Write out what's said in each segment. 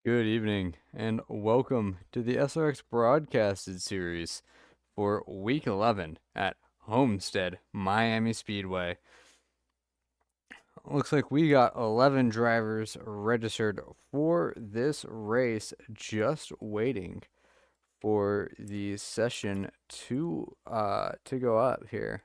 Good evening, and welcome to the SRX broadcasted series for week 11 at Homestead-Miami Speedway. Looks like we got 11 drivers registered for this race, just waiting for the session to go up here.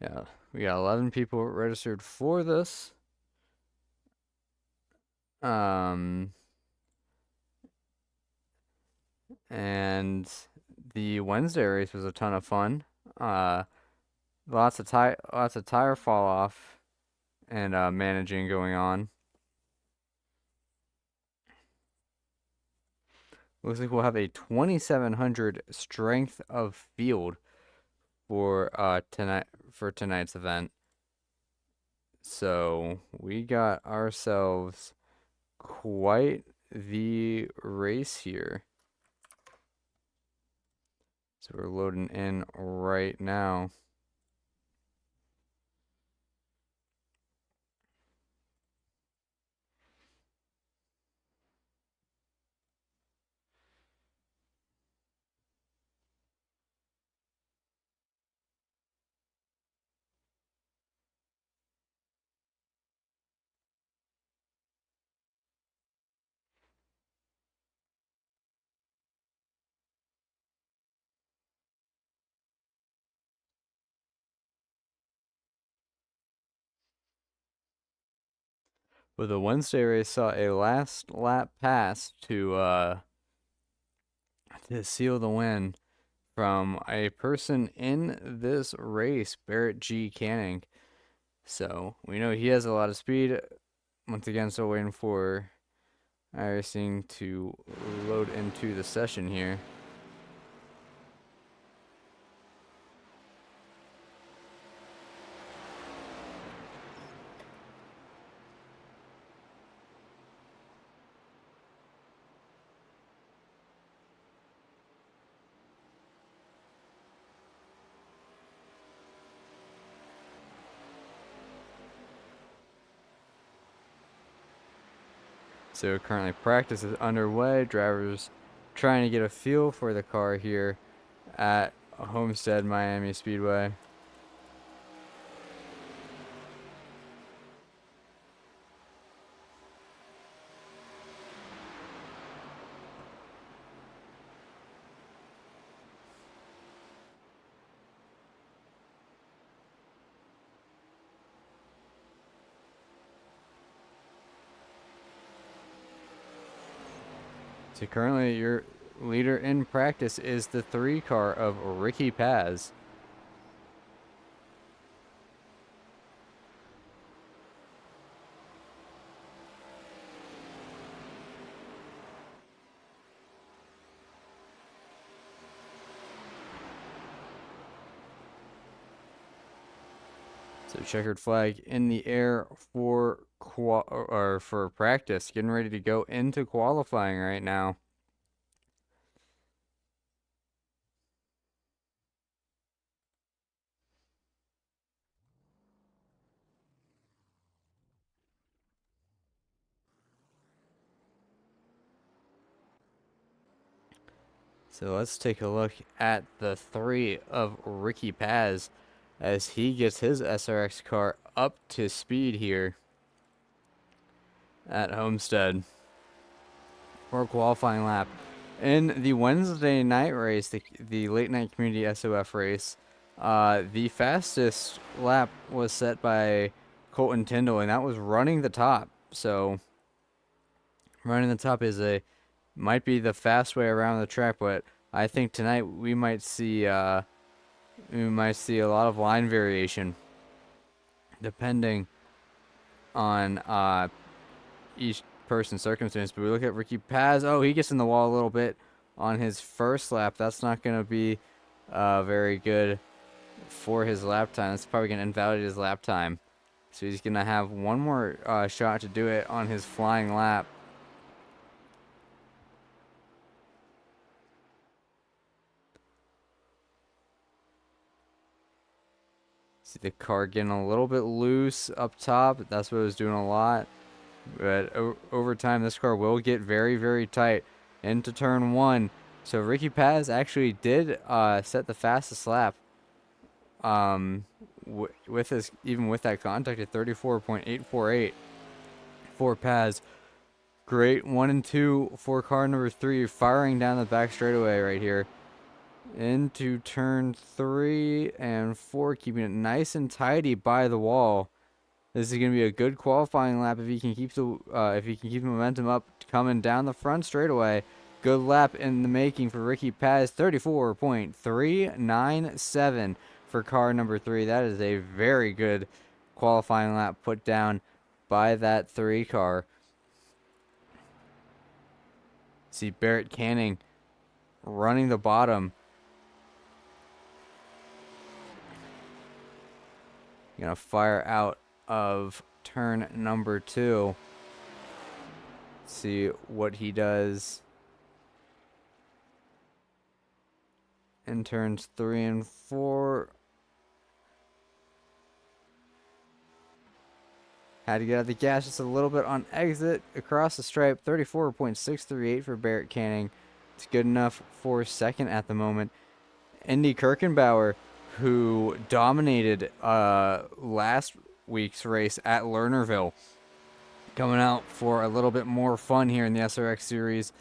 Yeah, we got 11 people registered for this. Um, and the Wednesday race was a ton of fun. Lots of tire fall off and managing going on. Looks like we'll have a 2700 strength of field for tonight's event. So we got ourselves quite the race here. So we're loading in right now. But the Wednesday race saw a last lap pass to seal the win from a person in this race, Barrett G. Canning. So we know he has a lot of speed. Once again, still waiting for iRacing to load into the session here. So currently practice is underway. Drivers trying to get a feel for the car here at Homestead-Miami Speedway. So currently your leader in practice is the 3 car of Ricky Paz. So checkered flag in the air for for practice, getting ready to go into qualifying right now. So let's take a look at the 3 of Ricky Paz as he gets his SRX car up to speed here at Homestead for a qualifying lap. In the Wednesday night race, the late night community SOF race, the fastest lap was set by Colton Tyndall, and that was running the top. So running the top might be the fast way around the track, but I think tonight we might see a lot of line variation depending on each person's circumstance. But we look at Ricky Paz. Oh, he gets in the wall a little bit on his first lap. That's not going to be very good for his lap time. It's probably going to invalidate his lap time. So he's going to have one more shot to do it on his flying lap. See the car getting a little bit loose up top. That's what it was doing a lot. But over time, this car will get very, very tight into turn 1. So Ricky Paz actually did set the fastest lap. With his, even with that contact at 34.848 for Paz. Great 1 and 2 for car number 3, firing down the back straightaway right here. Into turn 3 and 4, keeping it nice and tidy by the wall. This is going to be a good qualifying lap if he can keep the momentum up coming down the front straightaway. Good lap in the making for Ricky Paz, 34.397 for car number 3. That is a very good qualifying lap put down by that 3 car. See Barrett Canning running the bottom. Gonna fire out of turn number 2. See what he does in turns 3 and 4. Had to get out the gas just a little bit on exit across the stripe. 34.638 for Barrett Canning. It's good enough for second at the moment. Indy Kirkenbauer, who dominated last week's race at Lernerville, coming out for a little bit more fun here in the SRX series.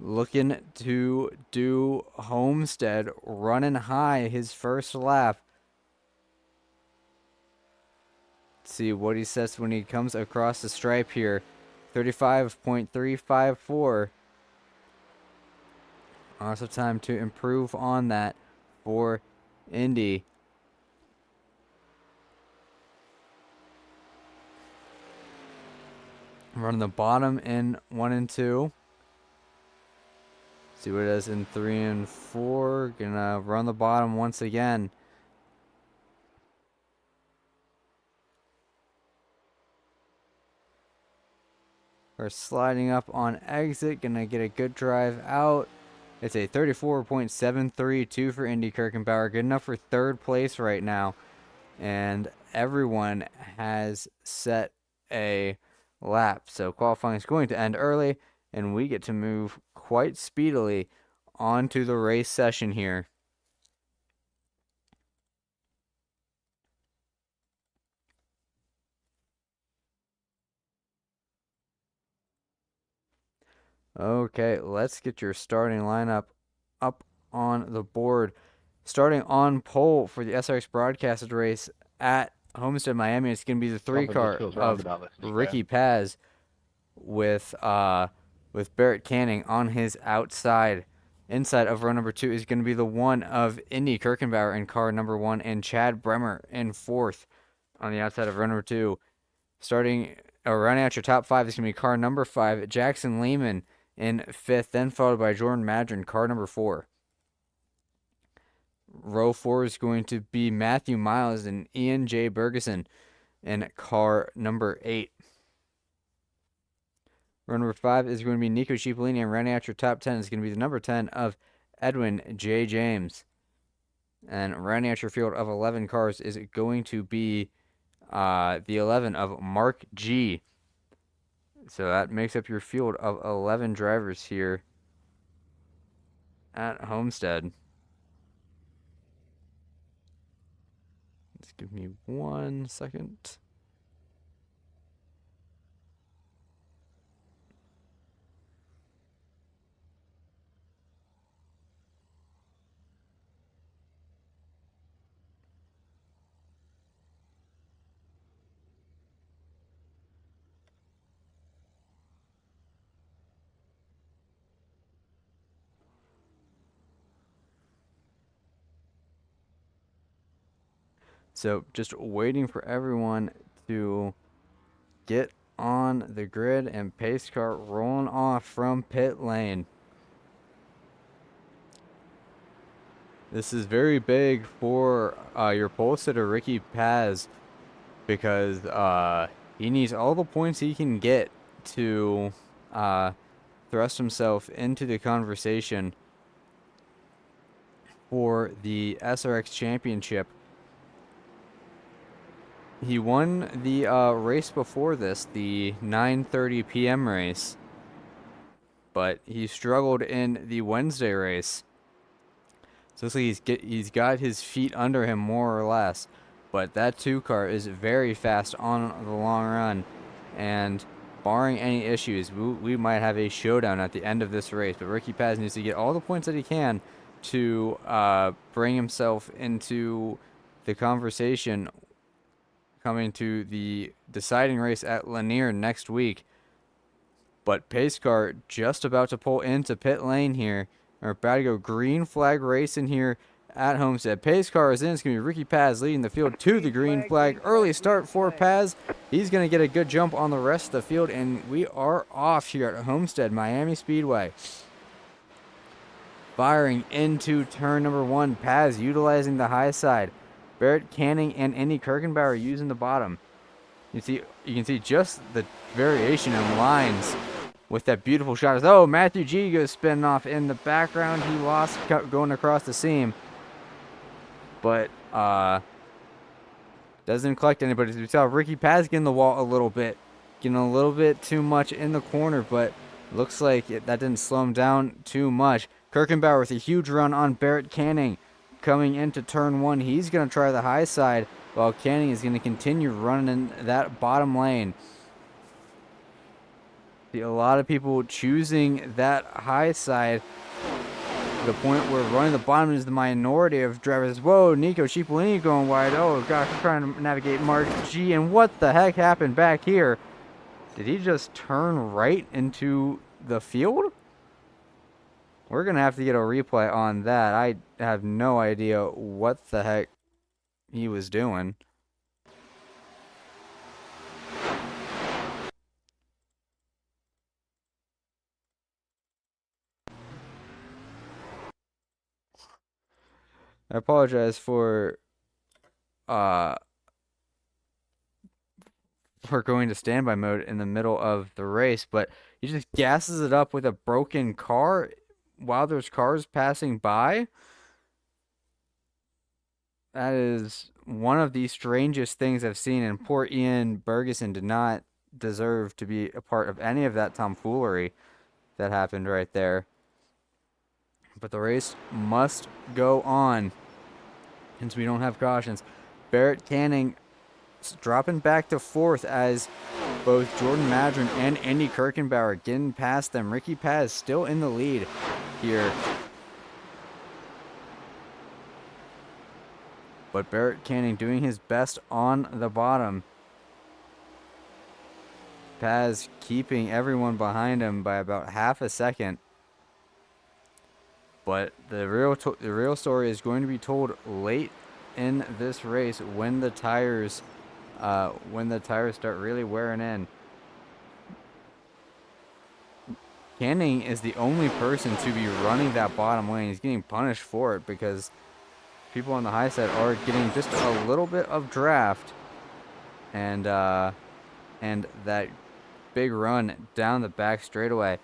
Looking to do Homestead, running high his first lap. See what he says when he comes across the stripe here. 35.354. Also time to improve on that for Indy. Running the bottom in 1 and 2. See what it does in 3 and 4. Gonna run the bottom once again. We're sliding up on exit. Gonna get a good drive out. It's a 34.732 for Indy Kirkenbauer. Good enough for third place right now. And everyone has set a lap. So qualifying is going to end early. And we get to move quite speedily onto the race session here. Okay, let's get your starting lineup up on the board. Starting on pole for the SRX broadcasted race at Homestead-Miami, it's going to be the 3 car of Ricky Paz with Barrett Canning on his outside. Inside of row number 2 is going to be the 1 of Indy Kirkenbauer in car number 1 and Chad Bremer in 4th on the outside of row number 2. Rounding out your top 5 is going to be car number 5, Jackson Lehman in 5th, then followed by Jordan Madron, car number 4. Row 4 is going to be Matthew Miles and Ian J. Bergeson in car number 8. Row number 5 is going to be Nico Cipollini, and rounding out your top 10 is going to be the number 10 of Edwin J. James. And rounding out your field of 11 cars is going to be the 11 of Mark G. So that makes up your field of 11 drivers here at Homestead. Just give me 1 second. So just waiting for everyone to get on the grid and pace car rolling off from pit lane. This is very big for your pole sitter, Ricky Paz. because he needs all the points he can get to thrust himself into the conversation for the SRX championship. He won the race before this, the 9:30 p.m. race, but he struggled in the Wednesday race. So it's like he's got his feet under him more or less, but that 2-car is very fast on the long run, and barring any issues, we might have a showdown at the end of this race. But Ricky Paz needs to get all the points that he can to bring himself into the conversation coming to the deciding race at Lanier next week. But pace car just about to pull into pit lane here. We're about to go green flag racing here at Homestead. Pace car is in. It's going to be Ricky Paz leading the field to the green flag. Early start for Paz. He's going to get a good jump on the rest of the field, and we are off here at Homestead-Miami Speedway. Firing into turn number 1. Paz utilizing the high side. Barrett Canning and Andy Kirkenbauer using the bottom. You can see just the variation in lines with that beautiful shot. Oh, Matthew G goes spinning off in the background. He lost going across the seam, but doesn't collect anybody. We saw Ricky Paz getting the wall a little bit, getting a little bit too much in the corner, but looks like that didn't slow him down too much. Kirkenbauer with a huge run on Barrett Canning coming into turn 1. He's going to try the high side, while Canning is going to continue running in that bottom lane. See a lot of people choosing that high side to the point where running the bottom is the minority of drivers. Whoa, Nico Cipollini going wide. Oh, gosh, I'm trying to navigate Mark G. And what the heck happened back here? Did he just turn right into the field? We're going to have to get a replay on that. I have no idea what the heck he was doing. I apologize for going to standby mode in the middle of the race, but he just gasses it up with a broken car while there's cars passing by. That is one of the strangest things I've seen, and poor Ian Bergeson did not deserve to be a part of any of that tomfoolery that happened right there. But the race must go on since we don't have cautions. Barrett Canning dropping back to 4th as both Jordan Madron and Andy Kirkenbauer getting past them. Ricky Paz still in the lead here. But Barrett Canning doing his best on the bottom. Paz keeping everyone behind him by about half a second. But the real story is going to be told late in this race when the tires start really wearing in. Canning is the only person to be running that bottom lane. He's getting punished for it because people on the high side are getting just a little bit of draft, and that big run down the back straightaway.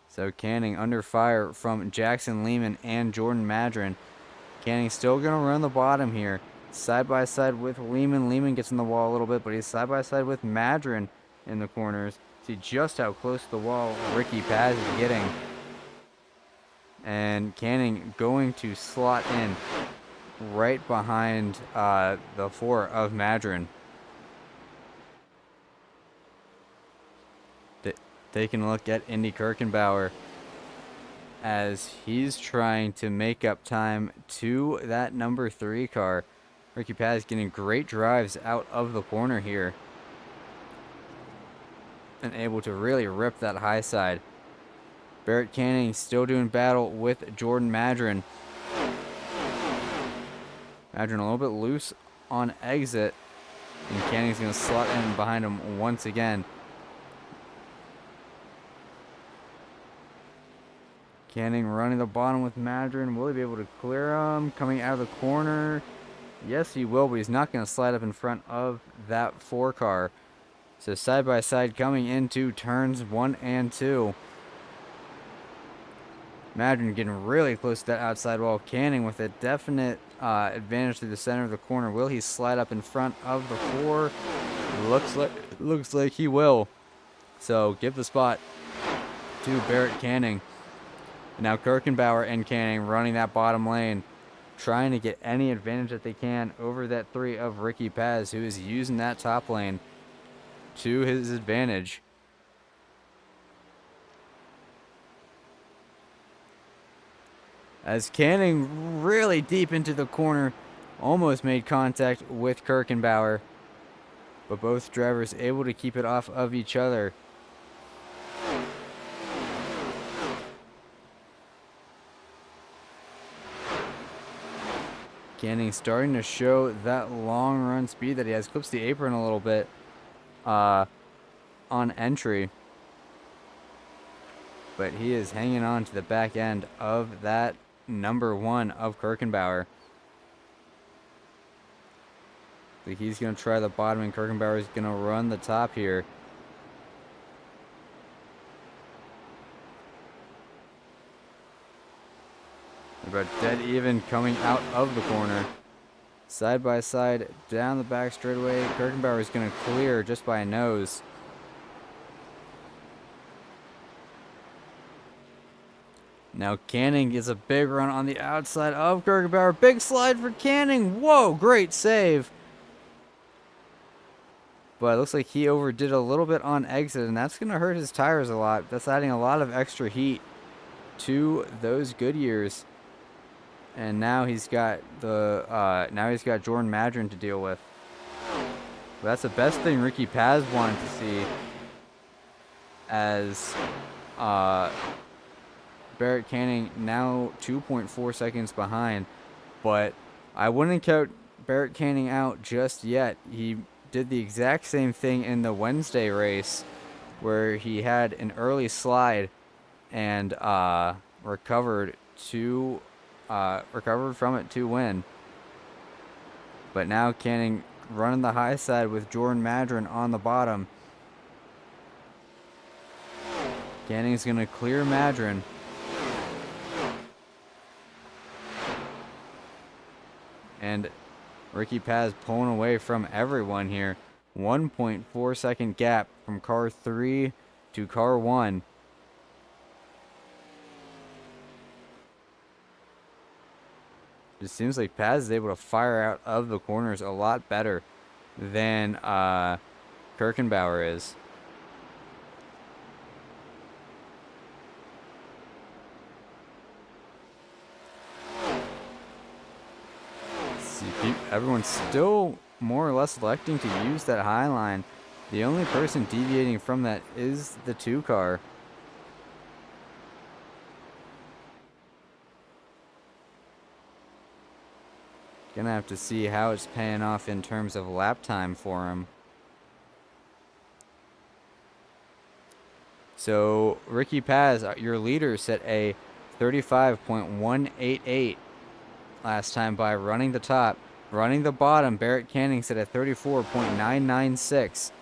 So Canning under fire from Jackson Lehman and Jordan Madron. Canning still going to run the bottom here. Side by side with Lehman. Lehman gets in the wall a little bit, but he's side by side with Madron in the corners. See just how close to the wall Ricky Paz is getting. And Canning going to slot in right behind the 4 of Madron. Taking a look at Andy Kirkenbauer as he's trying to make up time to that number 3 car. Ricky Paz getting great drives out of the corner here and able to really rip that high side. Barrett Canning still doing battle with Jordan Madron. Madron a little bit loose on exit, and Canning's going to slot in behind him once again. Canning running the bottom with Madron. Will he be able to clear him? Coming out of the corner. Yes, he will, but he's not going to slide up in front of that 4 car. So side by side coming into turns 1 and 2. Madron getting really close to that outside wall. Canning with a definite advantage through the center of the corner. Will he slide up in front of the 4? Looks like he will. So give the spot to Barrett Canning. Now Kirkenbauer and Canning running that bottom lane, trying to get any advantage that they can over that 3 of Ricky Paz, who is using that top lane to his advantage. As Canning really deep into the corner, almost made contact with Kirkenbauer, but both drivers able to keep it off of each other. Canning starting to show that long run speed that he has. Clips the apron a little bit on entry. But he is hanging on to the back end of that number 1 of Kirkenbauer. But he's going to try the bottom, and Kirkenbauer is going to run the top here. About dead even coming out of the corner. Side by side down the back straightaway. Kirkenbauer is going to clear just by a nose. Now Canning gets a big run on the outside of Kirkenbauer. Big slide for Canning. Whoa, great save. But it looks like he overdid a little bit on exit, and that's going to hurt his tires a lot. That's adding a lot of extra heat to those Goodyears. And now he's got Jordan Madron to deal with. But that's the best thing Ricky Paz wanted to see, as Barrett Canning now 2.4 seconds behind. But I wouldn't count Barrett Canning out just yet. He did the exact same thing in the Wednesday race, where he had an early slide and recovered from it to win. But now Canning running the high side with Jordan Madron on the bottom. Canning's going to clear Madron. And Ricky Paz pulling away from everyone here. 1.4 second gap from car 3 to car 1. It seems like Paz is able to fire out of the corners a lot better than Kirkenbauer is. See, everyone's still more or less electing to use that high line. The only person deviating from that is the 2 car. Gonna have to see how it's paying off in terms of lap time for him. So Ricky Paz, your leader, set a 35.188 last time by running the top. Running the bottom, Barrett Canning set a 34.996.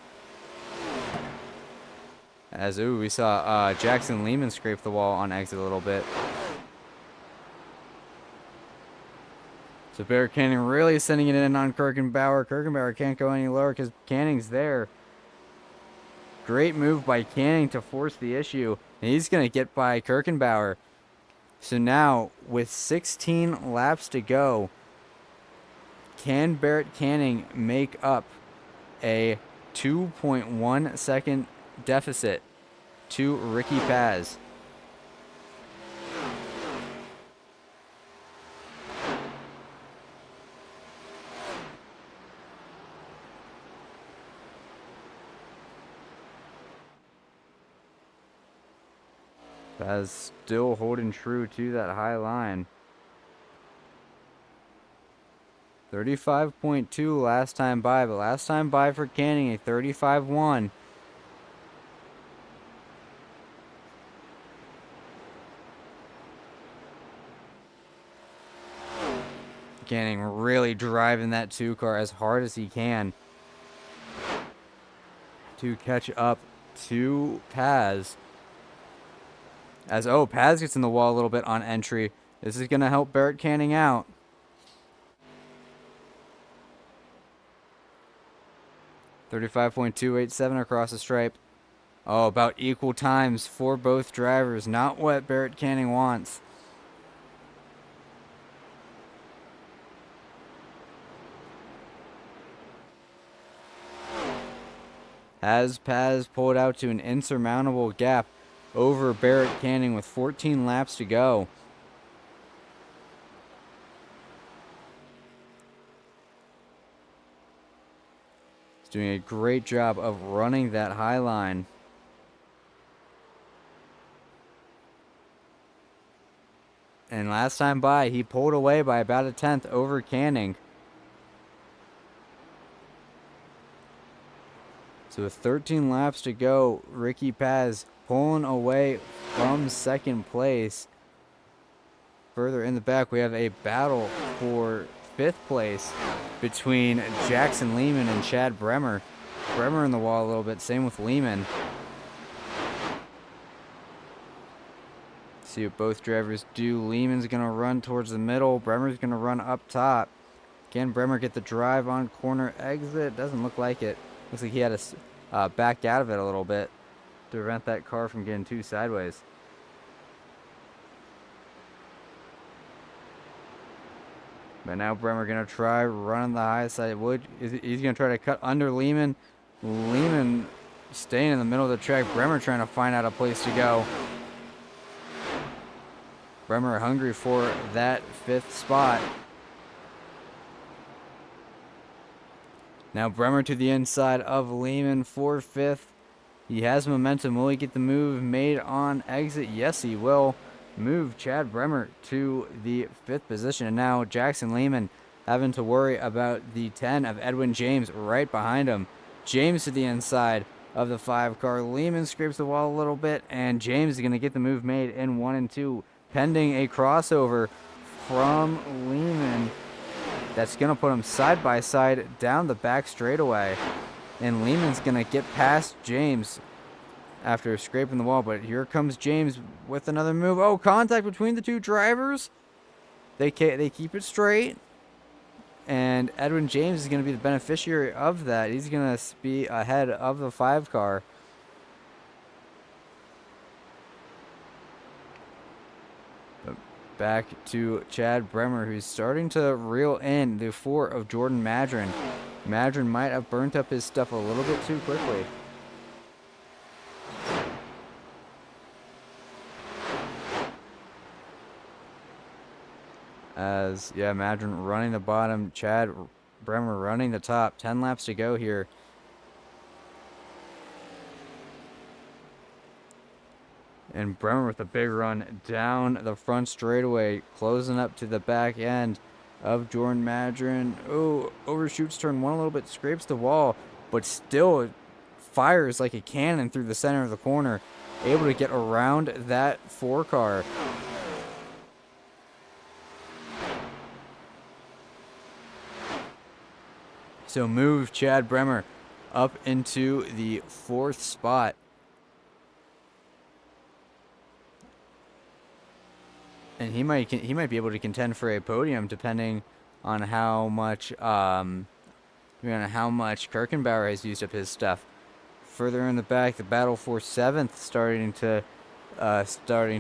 As we saw Jackson Lehman scrape the wall on exit a little bit. So Barrett Canning really sending it in on Kirkenbauer. Kirkenbauer can't go any lower because Canning's there. Great move by Canning to force the issue. And he's going to get by Kirkenbauer. So now, with 16 laps to go, can Barrett Canning make up a 2.1 second deficit to Ricky Paz? Paz still holding true to that high line. 35.2 last time by, but last time by for Canning, a 35.1. Canning really driving that 2 car as hard as he can to catch up to Paz. As, Paz gets in the wall a little bit on entry. This is going to help Barrett Canning out. .287 across the stripe. About equal times for both drivers. Not what Barrett Canning wants. Has Paz pulled out to an insurmountable gap over Barrett Canning with 14 laps to go. He's doing a great job of running that high line. And last time by, he pulled away by about a 10th over Canning. So with 13 laps to go, Ricky Paz pulling away from second place. Further in the back, we have a battle for 5th place between Jackson Lehman and Chad Bremer. Bremer in the wall a little bit, same with Lehman. See what both drivers do. Lehman's going to run towards the middle. Bremer's going to run up top. Can Bremer get the drive on corner exit? Doesn't look like it. Looks like he had to back out of it a little bit to prevent that car from getting too sideways. But now Bremer going to try running the high side. He's going to try to cut under Lehman. Lehman staying in the middle of the track. Bremer trying to find out a place to go. Bremer hungry for that 5th spot. Now Bremer to the inside of Lehman for 5th. He has momentum. Will he get the move made on exit? Yes, he will. Move Chad Bremer to the 5th position. And now Jackson Lehman having to worry about the 10 of Edwin James right behind him. James to the inside of the 5 car. Lehman scrapes the wall a little bit, and James is going to get the move made in 1 and 2, pending a crossover from Lehman. That's going to put him side by side down the back straightaway. And Lehman's going to get past James after scraping the wall. But here comes James with another move. Contact between the 2 drivers. They keep it straight. And Edwin James is going to be the beneficiary of that. He's going to be ahead of the 5 car. Back to Chad Bremer, who's starting to reel in the 4 of Jordan Madron. Madron might have burnt up his stuff a little bit too quickly. Madron running the bottom, Chad Bremer running the top. 10 laps to go here. And Bremer with a big run down the front straightaway, closing up to the back end of Jordan Madron. Overshoots turn 1 a little bit, scrapes the wall, but still fires like a cannon through the center of the corner, able to get around that 4 car. So move Chad Bremer up into the 4th spot. And he might be able to contend for a podium, depending on how much Kirkenbauer has used up his stuff. Further in the back, the battle for 7th starting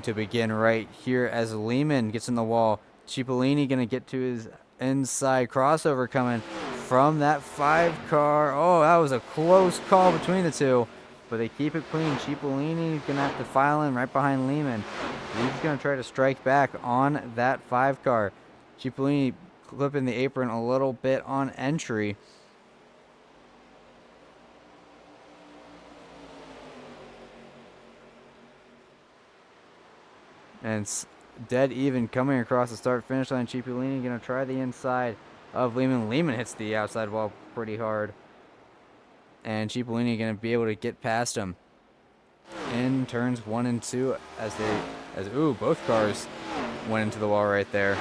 to begin right here as Lehman gets in the wall. Cipollini gonna get to his inside. Crossover coming from that 5 car. That was a close call between the 2. But they keep it clean. Cipollini going to have to file in right behind Lehman. He's going to try to strike back on that 5 car. Cipollini clipping the apron a little bit on entry. And it's dead even coming across the start-finish line. Cipollini going to try the inside of Lehman. Lehman hits the outside wall pretty hard. And Cipollini going to be able to get past him in turns 1 and 2 as both cars went into the wall right there.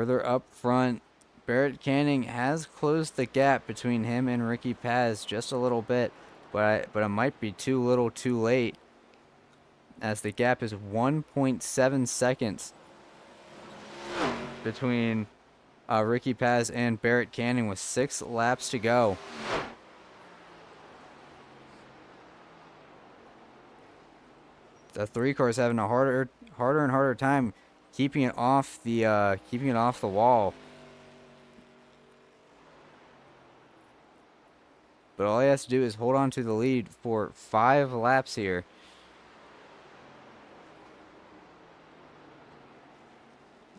Further up front, Barrett Canning has closed the gap between him and Ricky Paz just a little bit, but it might be too little too late, as the gap is 1.7 seconds between Ricky Paz and Barrett Canning with 6 laps to go. The 3 car is having a harder and harder time keeping it off the wall. But all he has to do is hold on to the lead for 5 laps here.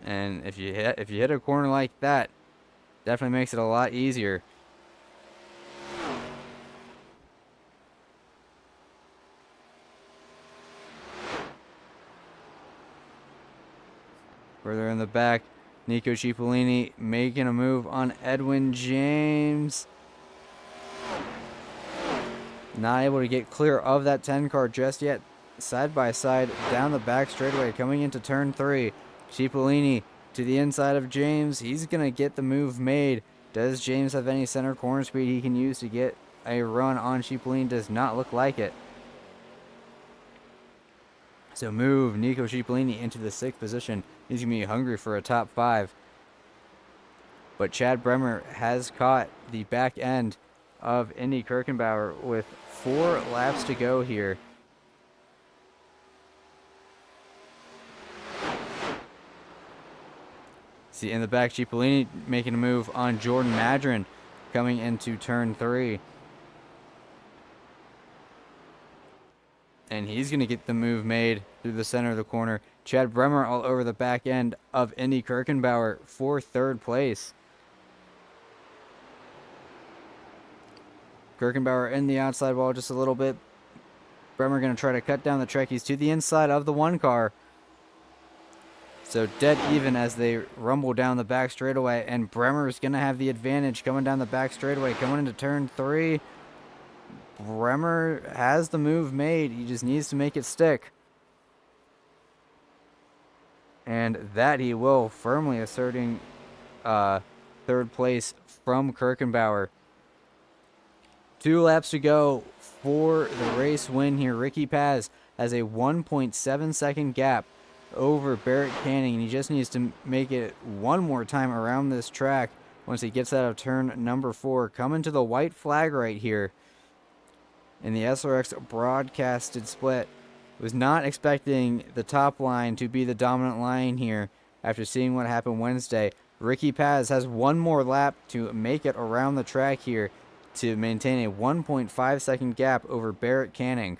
And if you hit a corner like that, definitely makes it a lot easier. Further in the back, Nico Cipollini making a move on Edwin James. Not able to get clear of that 10 car just yet. Side by side down the back straightaway coming into turn 3. Cipollini to the inside of James. He's going to get the move made. Does James have any center corner speed he can use to get a run on Cipollini? Does not look like it. So move Nico Cipollini into the 6th position. He's going to be hungry for a top 5. But Chad Bremer has caught the back end of Indy Kirkenbauer with 4 laps to go here. See in the back, Cipollini making a move on Jordan Madron coming into turn 3. And he's going to get the move made through the center of the corner. Chad Bremer all over the back end of Indy Kirkenbauer for 3rd place. Kirkenbauer in the outside wall just a little bit. Bremer going to try to cut down the track. He's to the inside of the 1 car. So dead even as they rumble down the back straightaway. And Bremer is going to have the advantage coming down the back straightaway. Coming into turn 3. Bremer has the move made. He just needs to make it stick. And that he will, firmly asserting 3rd place from Kirkenbauer. 2 laps to go for the race win here. Ricky Paz has a 1.7 second gap over Barrett Canning, and he just needs to make it one more time around this track once he gets out of turn number 4. Coming to the white flag right here in the SRX broadcasted split. Was not expecting the top line to be the dominant line here after seeing what happened Wednesday. Ricky Paz has 1 more lap to make it around the track here to maintain a 1.5 second gap over Barrett Canning.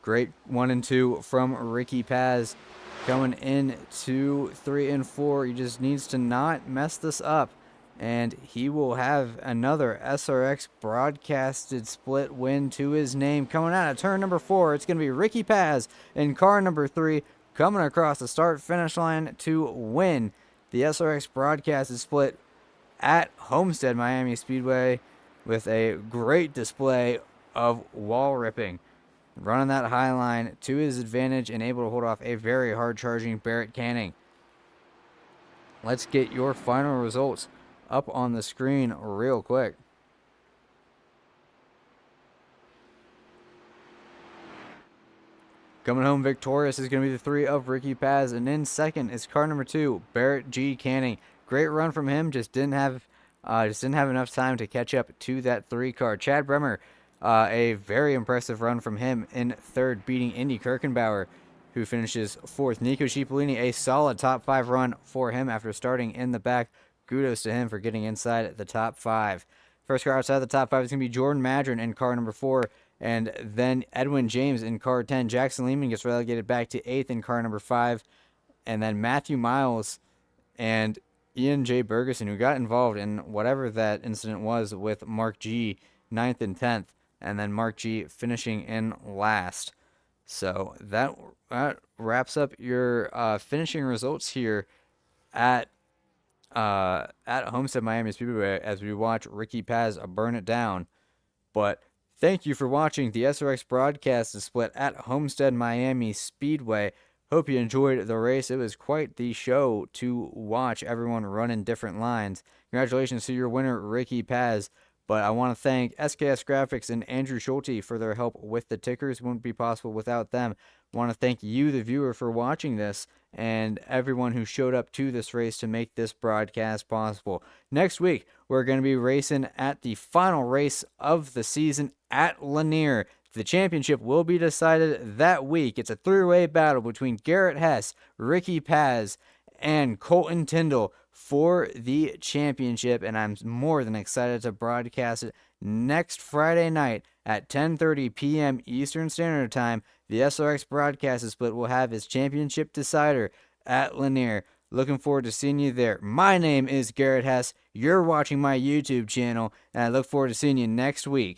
Great 1 and 2 from Ricky Paz. Going in 2, 3, and 4. He just needs to not mess this up. And he will have another SRX broadcasted split win to his name. Coming out of turn number 4, it's going to be Ricky Paz in car number 3 coming across the start-finish line to win the SRX broadcasted split at Homestead-Miami Speedway with a great display of wall ripping. Running that high line to his advantage and able to hold off a very hard-charging Barrett Canning. Let's get your final results up on the screen real quick. Coming home victorious is going to be the 3 of Ricky Paz, and in second is car number 2, Barrett G. Canning. Great run from him, just didn't have enough time to catch up to that 3 car. Chad Bremer, a very impressive run from him in third, beating Indy Kirkenbauer, who finishes 4th. Nico Cipollini, a solid top 5 run for him after starting in the back. Kudos to him for getting inside the top 5. First car outside the top 5 is going to be Jordan Madron in car number 4, and then Edwin James in car 10. Jackson Lehman gets relegated back to 8th in car number 5, and then Matthew Miles and Ian J. Bergeson, who got involved in whatever that incident was with Mark G, 9th and 10th, and then Mark G finishing in last. So that wraps up your finishing results here at Homestead-Miami Speedway as we watch Ricky Paz burn it down. But Thank you for watching the SRX broadcast split at Homestead-Miami Speedway. Hope you enjoyed the race. It was quite the show to watch everyone run in different lines. Congratulations to your winner, Ricky Paz. But I want to thank SKS Graphics and Andrew Schulte for their help with the tickers. It wouldn't be possible without them. I want to thank you, the viewer, for watching this and everyone who showed up to this race to make this broadcast possible. Next week, we're going to be racing at the final race of the season at Lanier. The championship will be decided that week. It's a three-way battle between Garrett Hess, Ricky Paz, and Colton Tyndall for the championship, and I'm more than excited to broadcast it next Friday night at 10:30 p.m. Eastern Standard Time. The SRX broadcast split will have its championship decider at Lanier. Looking forward to seeing you there. My name is Garrett Hess. You're watching my YouTube channel, and I look forward to seeing you next week.